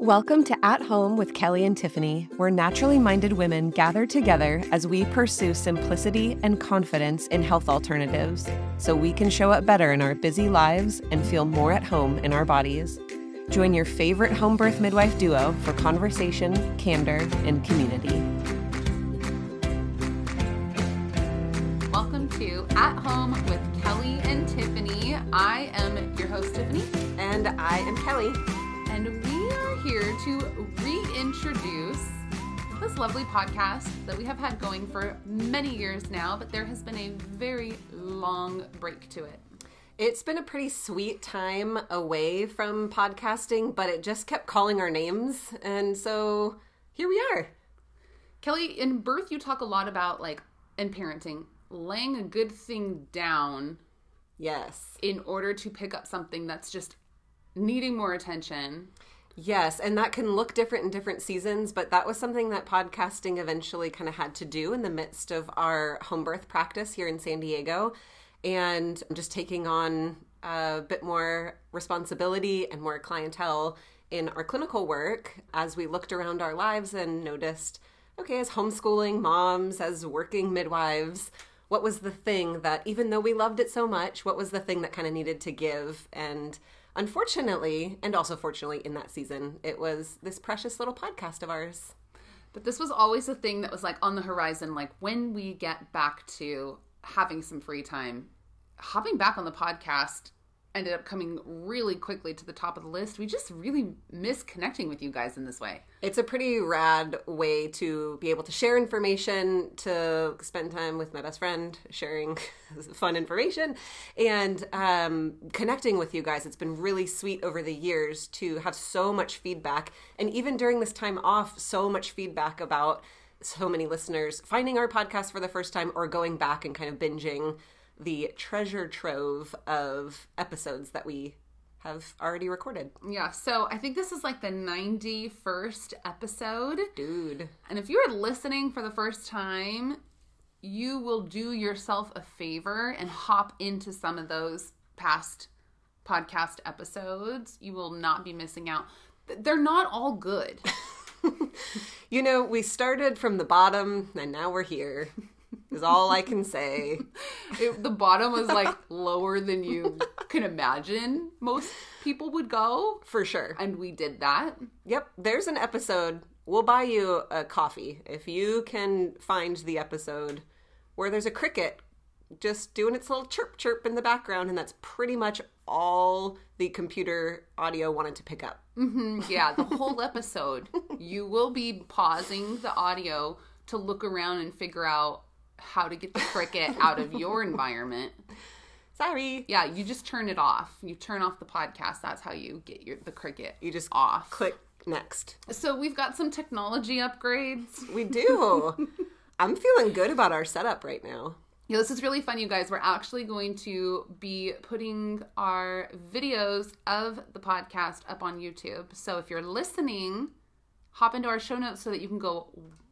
Welcome to At Home with Kelly and Tiffany, where naturally minded women gather together as we pursue simplicity and confidence in health alternatives so we can show up better in our busy lives and feel more at home in our bodies. Join your favorite home birth midwife duo for conversation, candor, and community. Welcome to At Home with Kelly and Tiffany. I am your host, Tiffany. And I am Kelly. And we are here to reintroduce this lovely podcast that we have had going for many years now, but there has been a very long break to it. It's been a pretty sweet time away from podcasting, but it just kept calling our names, and so here we are. Kelly, in birth, you talk a lot about, in parenting, laying a good thing down. Yes. In order to pick up something that's just needing more attention. Yes, and that can look different in different seasons, but that was something that podcasting eventually kind of had to do in the midst of our home birth practice here in San Diego, and just taking on a bit more responsibility and more clientele in our clinical work as we looked around our lives and noticed, okay, as homeschooling moms, as working midwives, what was the thing that, even though we loved it so much, what was the thing that kind of needed to give? And unfortunately, and also fortunately in that season, it was this precious little podcast of ours. But this was always a thing that was on the horizon, when we get back to having some free time. Hopping back on the podcast ended up coming really quickly to the top of the list. We just really miss connecting with you guys in this way. It's a pretty rad way to be able to share information, to spend time with my best friend, sharing fun information, and connecting with you guys. It's been really sweet over the years to have so much feedback, and even during this time off, so much feedback about so many listeners finding our podcast for the first time or going back and kind of binging the treasure trove of episodes that we have already recorded. Yeah, so I think this is the 91st episode. Dude. And if you are listening for the first time, you will do yourself a favor and hop into some of those past podcast episodes. You will not be missing out. They're not all good. We started from the bottom and now we're here. Is all I can say. The bottom was lower than you can imagine most people would go. For sure. And we did that. Yep. There's an episode. We'll buy you a coffee if you can find the episode where there's a cricket just doing its little chirp chirp in the background, and that's pretty much all the computer audio wanted to pick up. Mm-hmm. Yeah, the whole episode. You will be pausing the audio to look around and figure out how to get the cricket out of your environment. Sorry. Yeah, you just turn it off. You turn off the podcast. That's how you get the cricket. You just off. Click next. So we've got some technology upgrades. We do. I'm feeling good about our setup right now. Yeah, this is really fun, you guys. We're actually going to be putting our videos of the podcast up on YouTube. So if you're listening, hop into our show notes so that you can go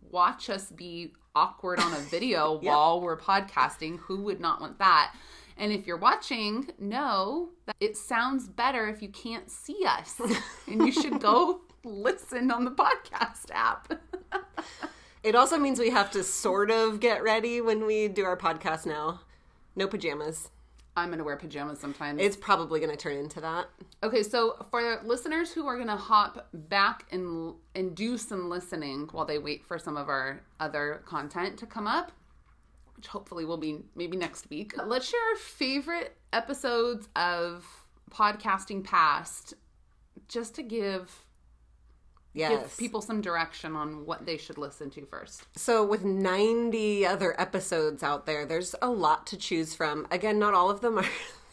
watch us be awkward on a video Yep. while we're podcasting. Who would not want that? And if you're watching, know that it sounds better if you can't see us. And you should go listen on the podcast app. It also means we have to sort of get ready when we do our podcast now. No pajamas. I'm going to wear pajamas sometimes. It's probably going to turn into that. Okay, so for listeners who are going to hop back and do some listening while they wait for some of our other content to come up, which hopefully will be maybe next week, let's share our favorite episodes of podcasting past just to give people some direction on what they should listen to first. So with 90 other episodes out there, there's a lot to choose from. Again, not all of them are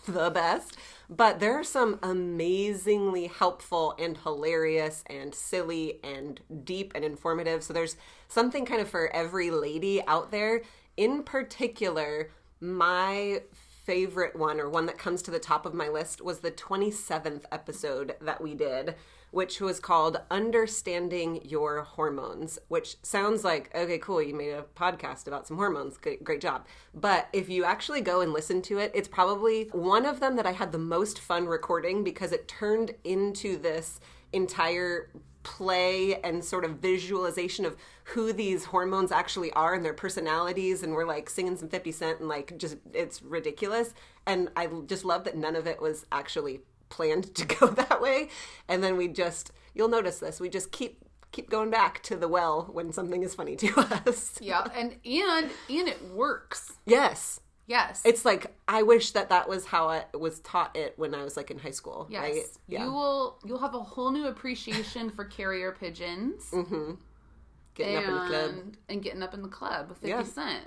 the best, but there are some amazingly helpful and hilarious and silly and deep and informative. So there's something kind of for every lady out there. In particular, my favorite one, or one that comes to the top of my list, was the 27th episode that we did, which was called Understanding Your Hormones, which sounds like, okay, cool, you made a podcast about some hormones. Great job. But if you actually go and listen to it, it's probably one of them that I had the most fun recording because it turned into this entire play and sort of visualization of who these hormones actually are and their personalities, and we're like singing some 50 Cent and like just it's ridiculous. And I just love that none of it was actually planned to go that way. And then you'll notice this, we just keep going back to the well when something is funny to us. Yeah, and it works. Yes. It's like, I wish that was how I was taught it when I was like in high school. Yes. Right? Yeah. You'll have a whole new appreciation for carrier pigeons. Mm-hmm. Getting up in the club. And getting up in the club with 50 Cent.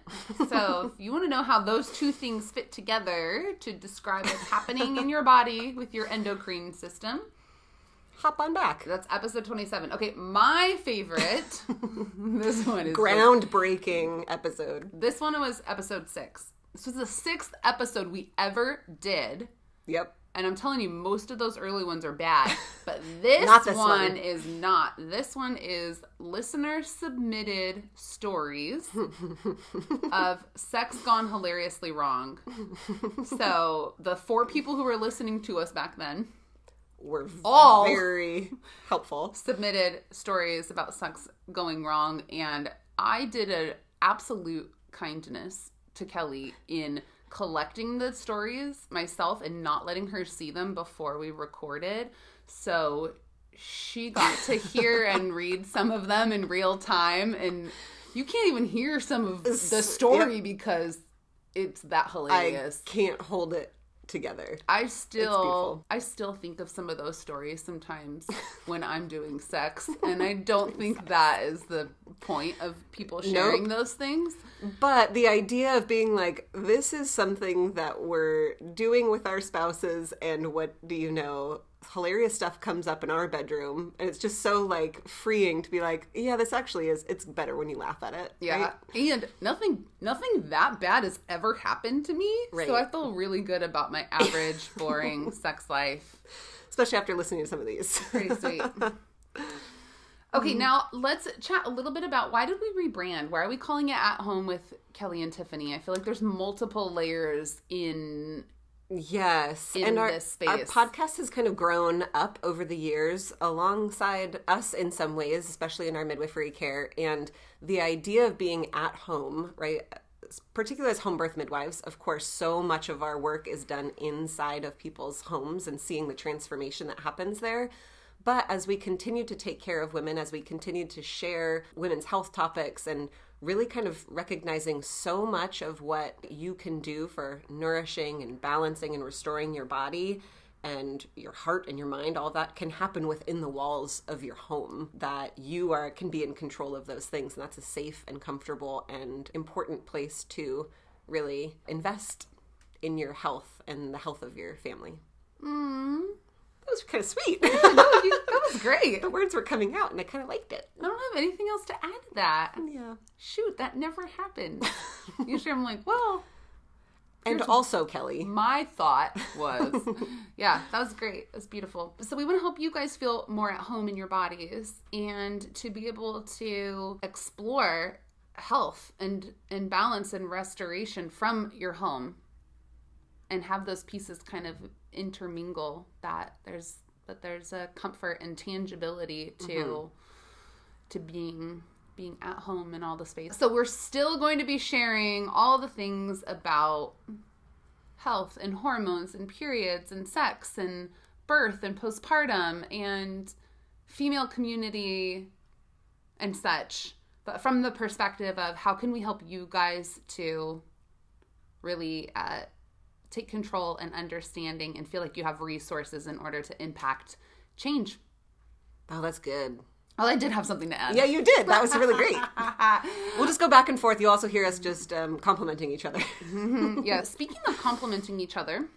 So if you want to know how those two things fit together to describe what's happening in your body with your endocrine system, hop on back. That's episode 27. Okay, my favorite, this one is groundbreaking episode. This one was episode 6. This was the 6th episode we ever did. Yep. And I'm telling you, most of those early ones are bad. But this one is not. This one is listener-submitted stories of sex gone hilariously wrong. So the 4 people who were listening to us back then were all very helpful. Submitted stories about sex going wrong. And I did an absolute kindness to Kelly in collecting the stories myself and not letting her see them before we recorded. So she got to hear and read some of them in real time. And you can't even hear some of the story because it's that hilarious. I can't hold it together. I still think of some of those stories sometimes when I'm doing sex, and I don't think that is the point of people sharing those things. But the idea of being like, this is something that we're doing with our spouses, and what do you know, hilarious stuff comes up in our bedroom, and it's just so like freeing to be like, yeah, this actually is, it's better when you laugh at it. Yeah. Right? And nothing that bad has ever happened to me. Right. So I feel really good about my average boring sex life. Especially after listening to some of these. Pretty sweet. Okay, now let's chat a little bit about why did we rebrand? Why are we calling it At Home with Kelly and Tiffany? I feel like there's multiple layers in this space. Our podcast has kind of grown up over the years alongside us in some ways, especially in our midwifery care. And the idea of being at home, right, particularly as home birth midwives, of course, so much of our work is done inside of people's homes and seeing the transformation that happens there. But as we continue to take care of women, as we continue to share women's health topics and really kind of recognizing so much of what you can do for nourishing and balancing and restoring your body and your heart and your mind, all that can happen within the walls of your home, that you can be in control of those things. And that's a safe and comfortable and important place to really invest in your health and the health of your family. That was kind of sweet. That was great. The words were coming out and I kind of liked it. I don't have anything else to add to that. Yeah. Shoot, that never happened. Usually I'm like, well. And also, Kelly. My thought was, yeah, that was great. It was beautiful. So we want to help you guys feel more at home in your bodies and to be able to explore health and balance and restoration from your home and have those pieces kind of intermingle, that there's a comfort and tangibility to being at home in all the space. So we're still going to be sharing all the things about health and hormones and periods and sex and birth and postpartum and female community and such, but from the perspective of how can we help you guys to really take control and understanding and feel like you have resources in order to impact change. Oh, that's good. Well, I did have something to add. Yeah, you did. That was really great. We'll just go back and forth. You also hear us just complimenting each other. Yeah. Speaking of complimenting each other,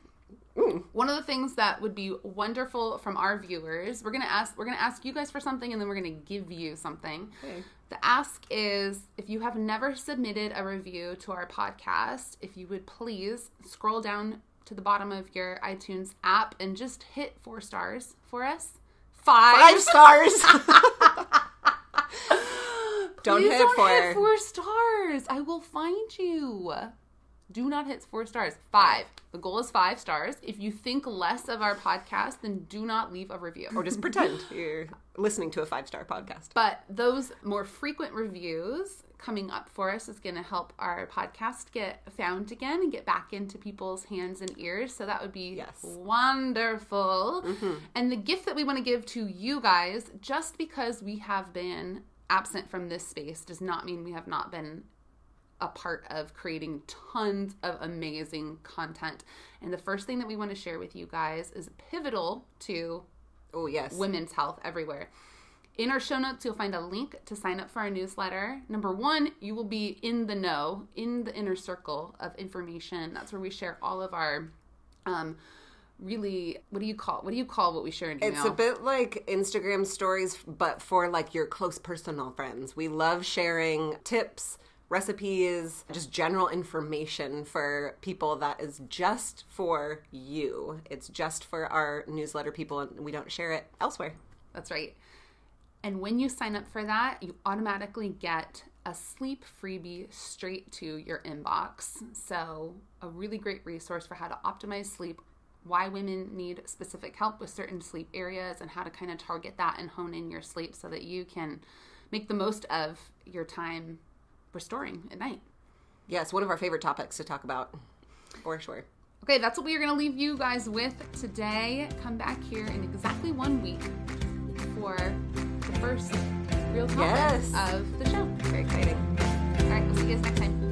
one of the things that would be wonderful from our viewers, we're gonna ask you guys for something, and then we're gonna give you something. Okay. The ask is, if you have never submitted a review to our podcast, if you would please scroll down to the bottom of your iTunes app and just hit 4 stars for us. 5 stars. Don't Please hit 4. Hit 4 stars. I will find you. Do not hit 4 stars. 5. The goal is 5 stars. If you think less of our podcast, then do not leave a review. Or just pretend you're listening to a 5-star podcast. But those more frequent reviews coming up for us is going to help our podcast get found again and get back into people's hands and ears. So that would be wonderful. And the gift that we want to give to you guys, just because we have been absent from this space does not mean we have not been a part of creating tons of amazing content. And the first thing that we want to share with you guys is pivotal to women's health everywhere. In our show notes, you'll find a link to sign up for our newsletter. Number 1, you will be in the know, in the inner circle of information. That's where we share all of our really, what do you call what we share in email? It's a bit like Instagram stories, but for like your close personal friends. We love sharing tips, recipes, just general information for people that is just for you. It's just for our newsletter people, and we don't share it elsewhere. That's right. And when you sign up for that, you automatically get a sleep freebie straight to your inbox. So a really great resource for how to optimize sleep, why women need specific help with certain sleep areas, and how to kind of target that and hone in your sleep so that you can make the most of your time restoring at night. Yes, one of our favorite topics to talk about, for sure. Okay, that's what we are going to leave you guys with today. Come back here in exactly 1 week for the first real topic of the show. Very exciting. All right, we'll see you guys next time.